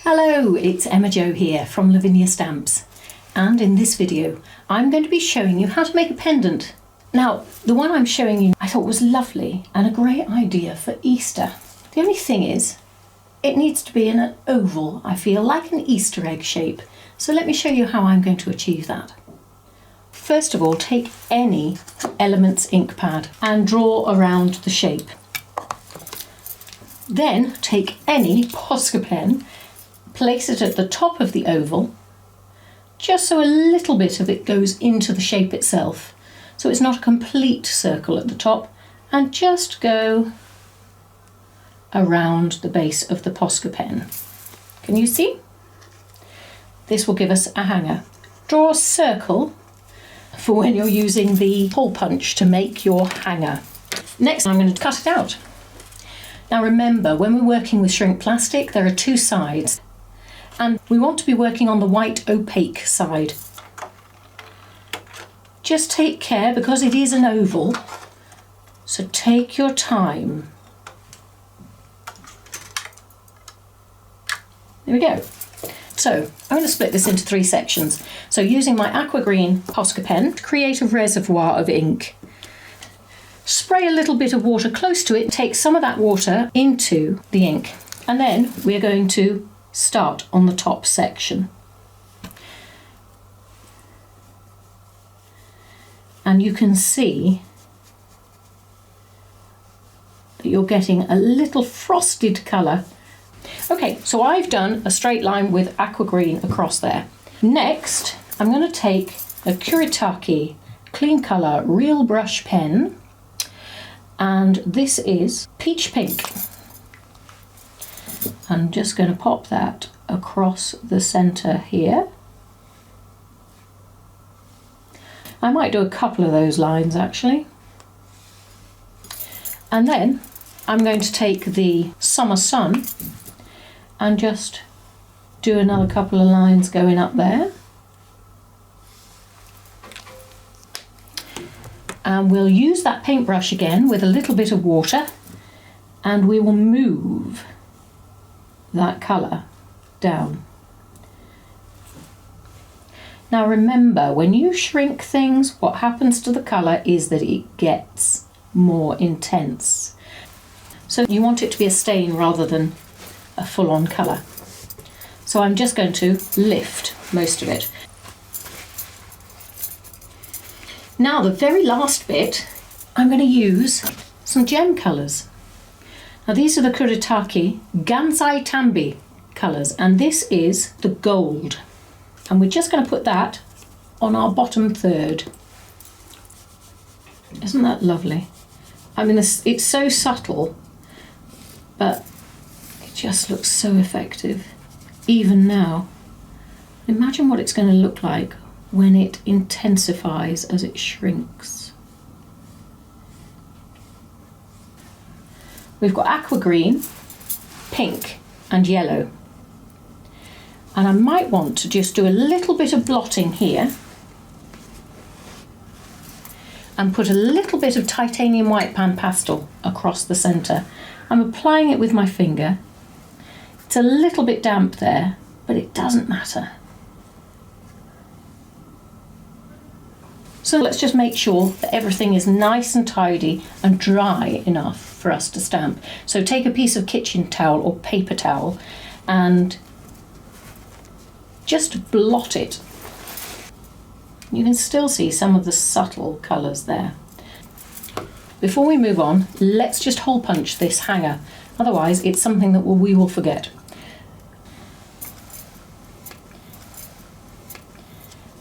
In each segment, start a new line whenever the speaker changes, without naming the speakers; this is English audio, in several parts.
Hello, it's Emma Jo here from Lavinia Stamps, and in this video I'm going to be showing you how to make a pendant. Now, the one I'm showing you I thought was lovely and a great idea for Easter. The only thing is, it needs to be in an oval, I feel, like an Easter egg shape. So let me show you how I'm going to achieve that. First of all, take any Elements ink pad and draw around the shape. Then take any Posca pen, place it at the top of the oval, just so a little bit of it goes into the shape itself, so it's not a complete circle at the top, and just go around the base of the Posca pen. Can you see? This will give us a hanger. Draw a circle for when you're using the hole punch to make your hanger. Next, I'm going to cut it out. Now remember, when we're working with shrink plastic, there are two sides, and we want to be working on the white opaque side. Just take care, because it is an oval, so take your time. There we go. So I'm going to split this into three sections. So using my aqua green Posca pen to create a reservoir of ink. Spray a little bit of water close to it, take some of that water into the ink, and then we're going to start on the top section. And you can see that you're getting a little frosted colour. Okay, so I've done a straight line with aqua green across there. Next, I'm going to take a Kuretake clean colour real brush pen, and this is peach pink. I'm just going to pop that across the centre here. I might do a couple of those lines actually. And then I'm going to take the summer sun and just do another couple of lines going up there. And we'll use that paintbrush again with a little bit of water, and we will move that colour down. Now remember, when you shrink things, what happens to the colour is that it gets more intense. So you want it to be a stain rather than a full-on colour. So I'm just going to lift most of it. Now the very last bit, I'm going to use some gem colours. Now these are the Kuretake Gansai Tambi colours, and this is the gold. And we're just going to put that on our bottom third. Isn't that lovely? I mean, it's so subtle, but it just looks so effective. Even now, imagine what it's going to look like when it intensifies as it shrinks. We've got aqua green, pink and yellow. And I might want to just do a little bit of blotting here and put a little bit of titanium white pan pastel across the centre. I'm applying it with my finger. It's a little bit damp there, but it doesn't matter. So let's just make sure that everything is nice and tidy and dry enough for us to stamp. So take a piece of kitchen towel or paper towel and just blot it. You can still see some of the subtle colours there. Before we move on, let's just hole punch this hanger. Otherwise, it's something that we will forget.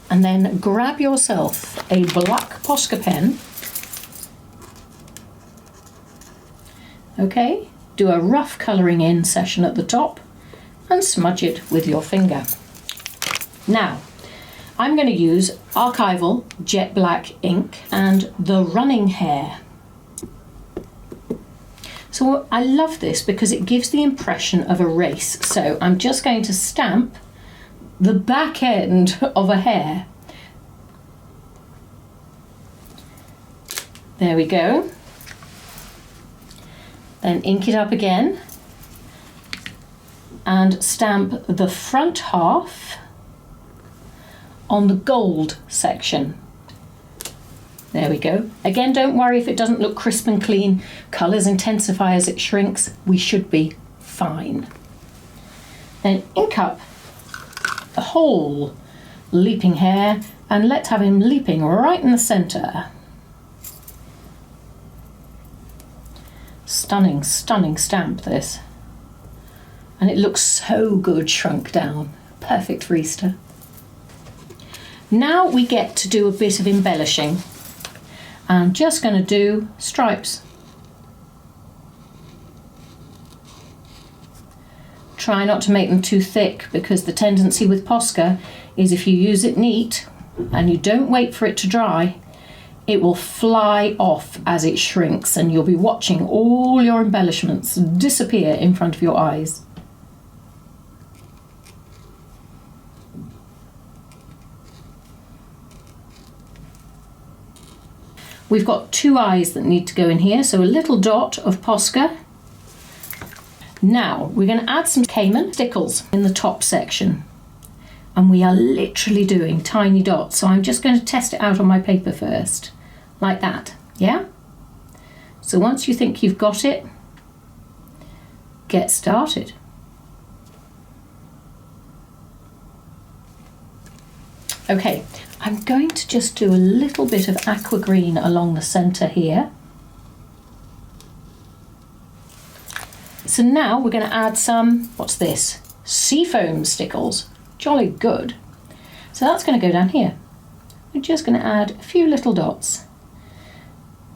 And then grab yourself a black Posca pen. Okay, do a rough colouring in session at the top and smudge it with your finger. Now, I'm going to use archival jet black ink and the running hair. So I love this because it gives the impression of a race. So I'm just going to stamp the back end of a hair. There we go. Then ink it up again and stamp the front half on the gold section. There we go. Again, don't worry if it doesn't look crisp and clean. Colours intensify as it shrinks. We should be fine. Then ink up the whole leaping hair and let's have him leaping right in the centre. Stunning, stunning stamp this. And it looks so good shrunk down. Perfect for Easter. Now we get to do a bit of embellishing. I'm just going to do stripes. Try not to make them too thick, because the tendency with Posca is if you use it neat and you don't wait for it to dry, it will fly off as it shrinks and you'll be watching all your embellishments disappear in front of your eyes. We've got 2 eyes that need to go in here, so a little dot of Posca. Now we're going to add some cayman stickles in the top section, and we are literally doing tiny dots, so I'm just going to test it out on my paper first, like that, yeah? So once you think you've got it, get started. Okay, I'm going to just do a little bit of aqua green along the centre here. So now we're going to add some, what's this? Seafoam stickles. Jolly good. So that's going to go down here. We're just going to add a few little dots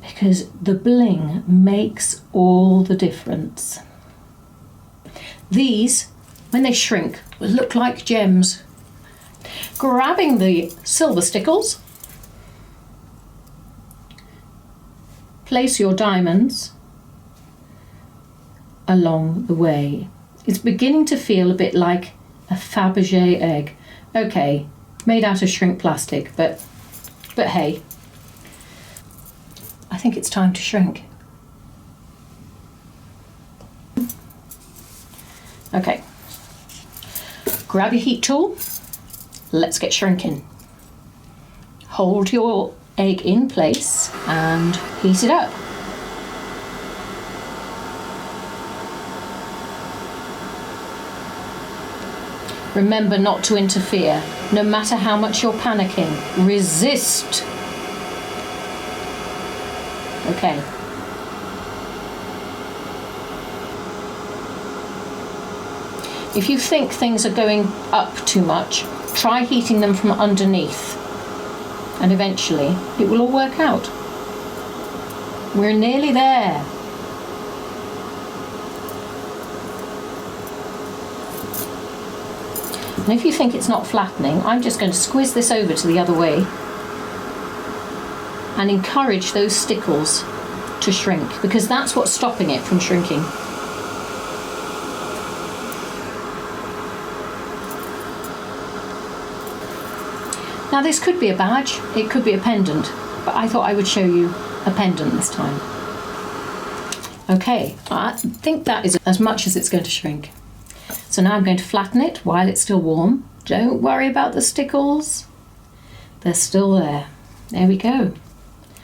because the bling makes all the difference. These, when they shrink, will look like gems. Grabbing the silver stickles, place your diamonds along the way. It's beginning to feel a bit like a Fabergé egg. Okay, made out of shrink plastic, but hey, I think it's time to shrink. Okay, grab your heat tool. Let's get shrinking. Hold your egg in place and heat it up. Remember not to interfere, no matter how much you're panicking. Resist. Okay. If you think things are going up too much, try heating them from underneath, and eventually it will all work out. We're nearly there. And if you think it's not flattening, I'm just going to squeeze this over to the other way and encourage those stickles to shrink, because that's what's stopping it from shrinking. Now this could be a badge, it could be a pendant, but I thought I would show you a pendant this time. Okay, I think that is as much as it's going to shrink. So now I'm going to flatten it while it's still warm. Don't worry about the stickles, they're still there. There we go.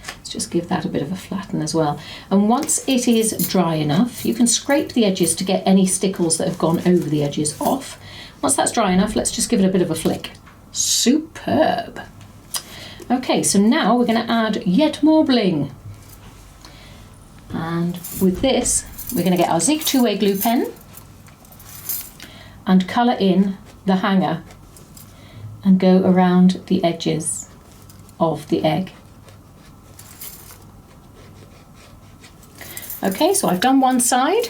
Let's just give that a bit of a flatten as well. And once it is dry enough, you can scrape the edges to get any stickles that have gone over the edges off. Once that's dry enough, let's just give it a bit of a flick. Superb. Okay, so now we're going to add yet more bling. And with this, we're going to get our Zig 2-way glue pen and colour in the hanger and go around the edges of the egg. Okay, so I've done one side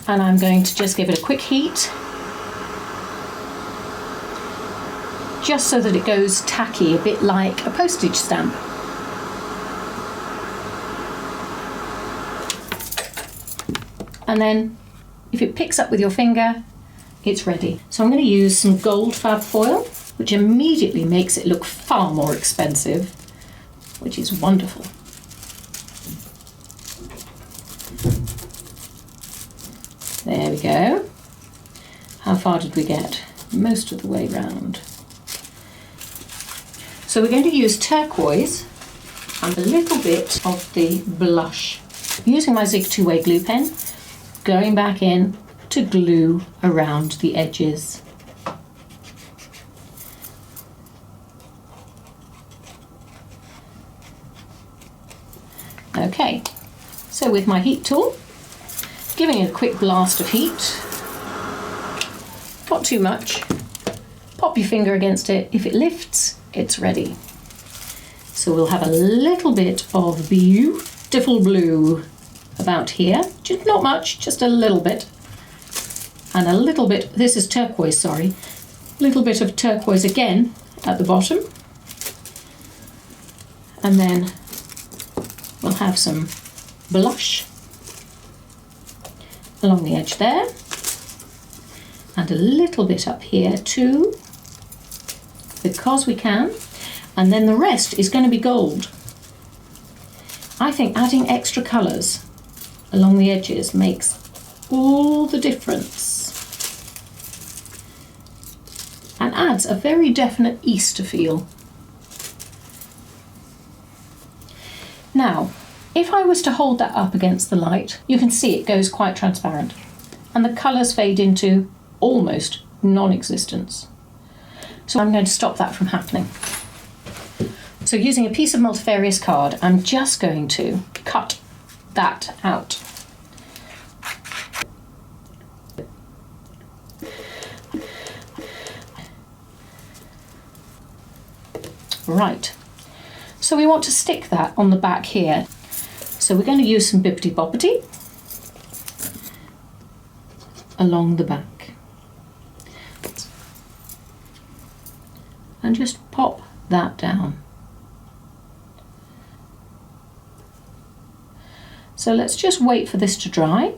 and I'm going to just give it a quick heat, just so that it goes tacky, a bit like a postage stamp. And then if it picks up with your finger, it's ready. So I'm going to use some gold fab foil, which immediately makes it look far more expensive, which is wonderful. There we go. How far did we get? Most of the way round. So we're going to use turquoise and a little bit of the blush. Using my Zig two-way glue pen, going back in to glue around the edges. Okay, so with my heat tool, giving it a quick blast of heat, not too much, pop your finger against it. If it lifts, it's ready. So we'll have a little bit of beautiful blue about here, just not much, just a little bit. And a little bit, this is turquoise, sorry, a little bit of turquoise again at the bottom. And then we'll have some blush along the edge there. And a little bit up here too, because we can. And then the rest is going to be gold. I think adding extra colours along the edges makes all the difference and adds a very definite Easter feel. Now, if I was to hold that up against the light, you can see it goes quite transparent and the colours fade into almost non-existence. So I'm going to stop that from happening. So using a piece of multifarious card, I'm just going to cut that out. Right, so we want to stick that on the back here. So we're going to use some bippity boppity along the back. And just pop that down. So let's just wait for this to dry.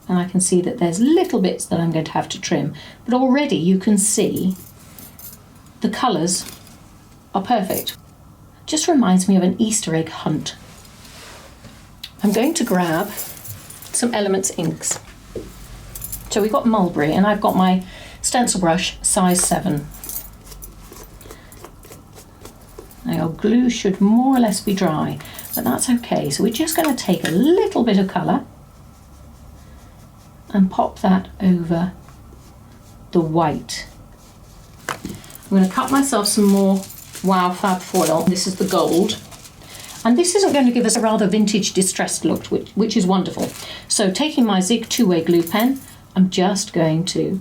And I can see that there's little bits that I'm going to have to trim, but already you can see the colours are perfect. Just reminds me of an Easter egg hunt. I'm going to grab some Elements inks. So we've got mulberry and I've got my stencil brush size 7. Now our glue should more or less be dry, but that's okay. So we're just going to take a little bit of colour and pop that over the white. I'm going to cut myself some more Wow Fab foil. This is the gold. And this isn't going to give us a rather vintage distressed look, which is wonderful. So taking my Zig two-way glue pen, I'm just going to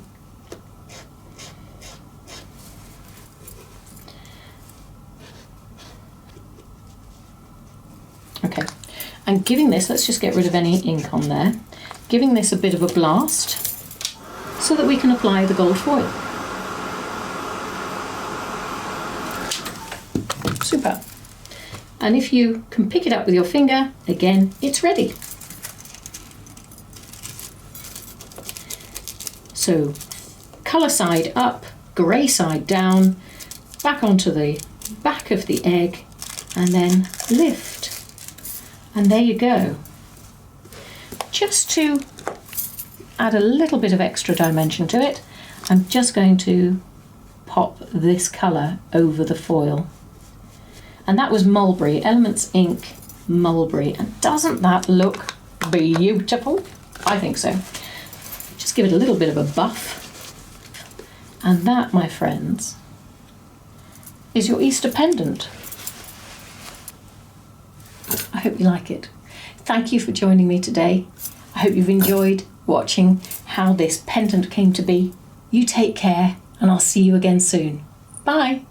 okay, and giving this, let's just get rid of any ink on there, giving this a bit of a blast so that we can apply the gold foil. Super. And if you can pick it up with your finger, again, it's ready. So colour side up, grey side down, back onto the back of the egg, and then lift. And there you go. Just to add a little bit of extra dimension to it, I'm just going to pop this colour over the foil. And that was mulberry, Elements Ink mulberry. And doesn't that look beautiful? I think so. Just give it a little bit of a buff. And that, my friends, is your Easter pendant. I hope you like it. Thank you for joining me today. I hope you've enjoyed watching how this pendant came to be. You take care, and I'll see you again soon. Bye.